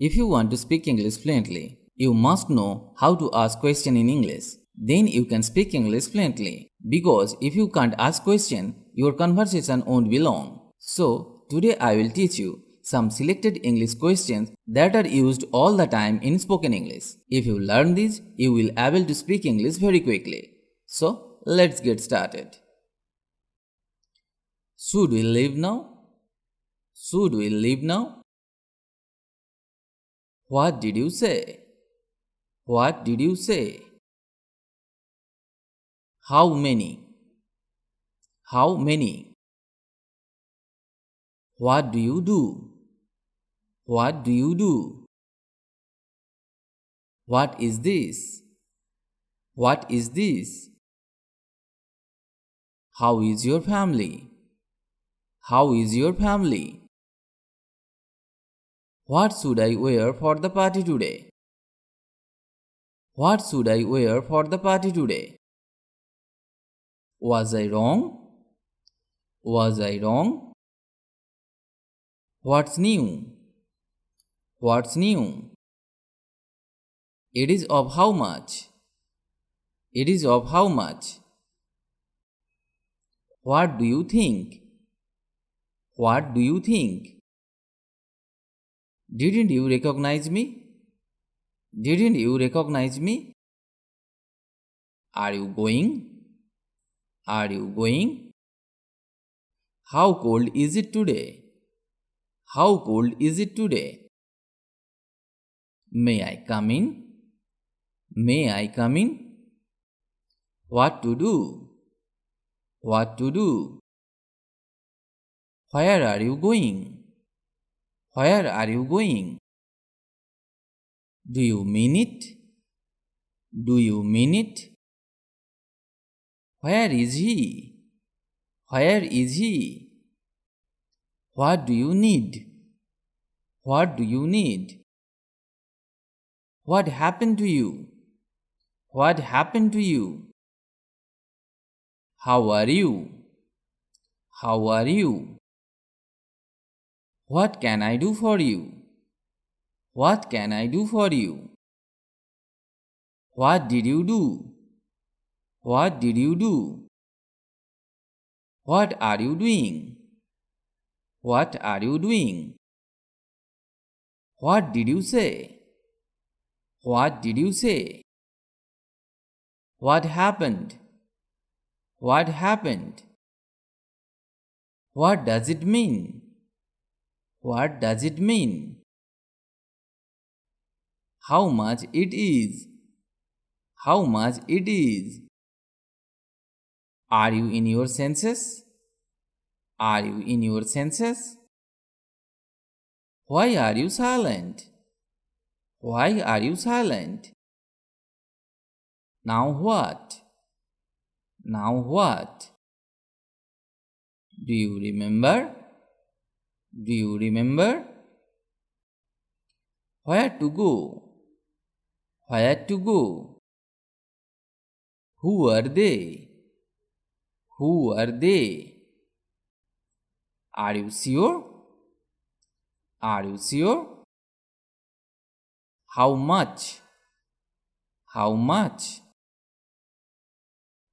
If you want to speak English fluently, you must know how to ask question in English. Then you can speak English fluently. Because if you can't ask question, your conversation won't be long. So, today I will teach you some selected English questions that are used all the time in spoken English. If you learn these, you will able to speak English very quickly. So, let's get started. Should we leave now? Should we leave now? What did you say? What did you say? How many? How many? What do you do? What do you do? What is this? What is this? How is your family? How is your family? What should I wear for the party today? What should I wear for the party today? Was I wrong? Was I wrong? What's new? What's new? It is of how much? It is of how much? What do you think? What do you think? Didn't you recognize me? Didn't you recognize me? Are you going? Are you going? How cold is it today? How cold is it today? May I come in? May I come in? What to do? What to do? Where are you going? Where are you going? Do you mean it? Do you mean it? Where is he? Where is he? What do you need? What do you need? What happened to you? What happened to you? How are you? How are you? What can I do for you? What can I do for you? What did you do? What did you do? What are you doing? What are you doing? What did you say? What did you say? What happened? What happened? What does it mean? What does it mean? How much it is? How much it is? Are you in your senses? Are you in your senses? Why are you silent? Why are you silent? Now what? Now what? Do you remember? Do you remember? Where to go? Where to go? Who are they? Who are they? Are you sure? Are you sure? How much? How much?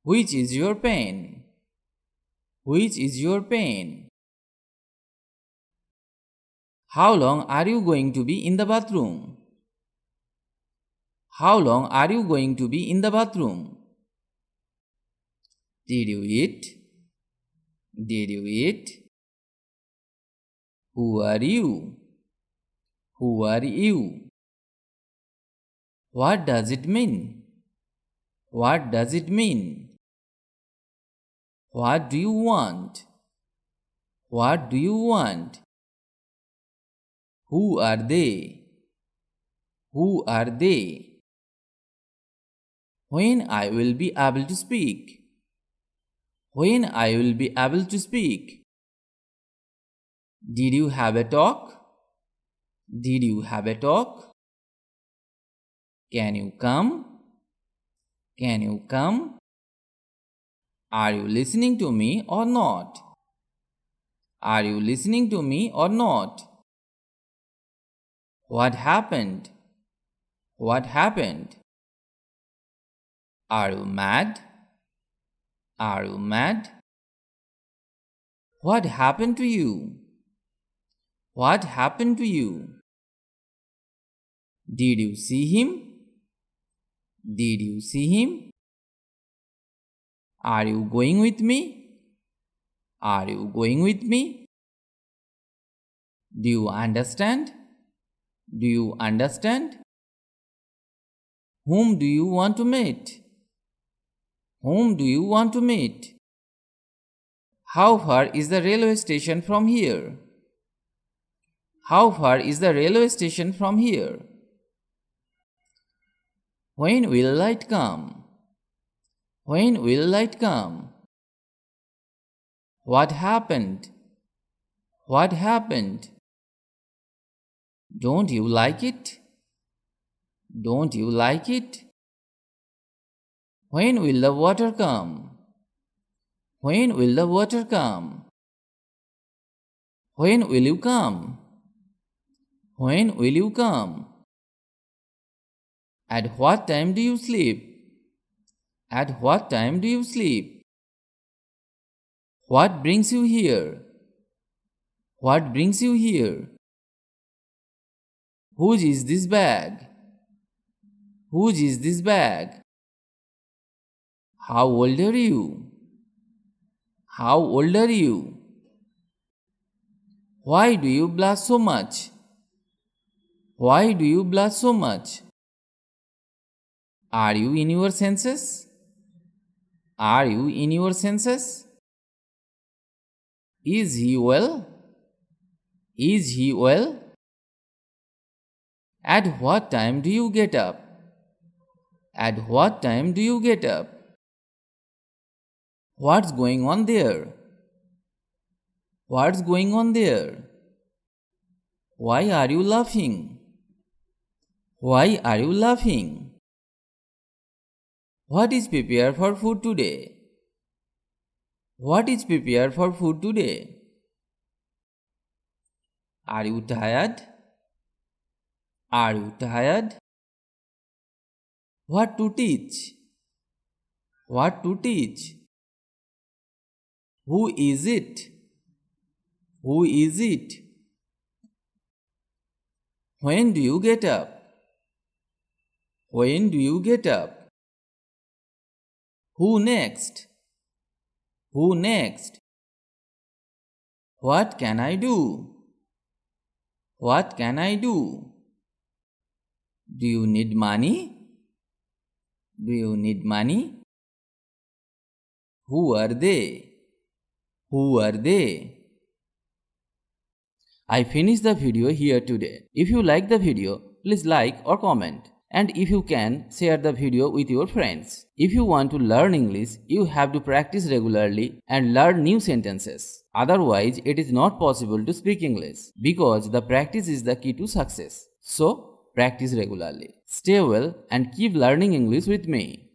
Which is your pen? Which is your pen? How long are you going to be in the bathroom? How long are you going to be in the bathroom? Did you eat? Did you eat? Who are you? Who are you? What does it mean? What does it mean? What do you want? What do you want? Who are they? Who are they? When I will be able to speak? When I will be able to speak? Did you have a talk? Did you have a talk? Can you come? Can you come? Are you listening to me or not? Are you listening to me or not? What happened? What happened? Are you mad? Are you mad? What happened to you? What happened to you? Did you see him? Did you see him? Are you going with me? Are you going with me? Do you understand? Do you understand? Whom do you want to meet? Whom do you want to meet? How far is the railway station from here? How far is the railway station from here? When will light come? When will light come? What happened? What happened? Don't you like it? Don't you like it? When will the water come? When will the water come? When will you come? When will you come? At what time do you sleep? At what time do you sleep? What brings you here? What brings you here? Whose is this bag? Whose is this bag? How old are you? How old are you? Why do you blush so much? Why do you blush so much? Are you in your senses? Are you in your senses? Is he well? Is he well? At what time do you get up? At what time do you get up? What's going on there? What's going on there? Why are you laughing? Why are you laughing? What is prepared for food today? What is prepared for food today? Are you tired? Are you tired? What to teach? What to teach? Who is it? Who is it? When do you get up? When do you get up? Who next? Who next? What can I do? What can I do? Do you need money? Do you need money? Who are they? Who are they? I finished the video here today. If you like the video, please like or comment. And if you can, share the video with your friends. If you want to learn English, you have to practice regularly and learn new sentences. Otherwise, it is not possible to speak English because the practice is the key to success. So, practice regularly. Stay well and keep learning English with me.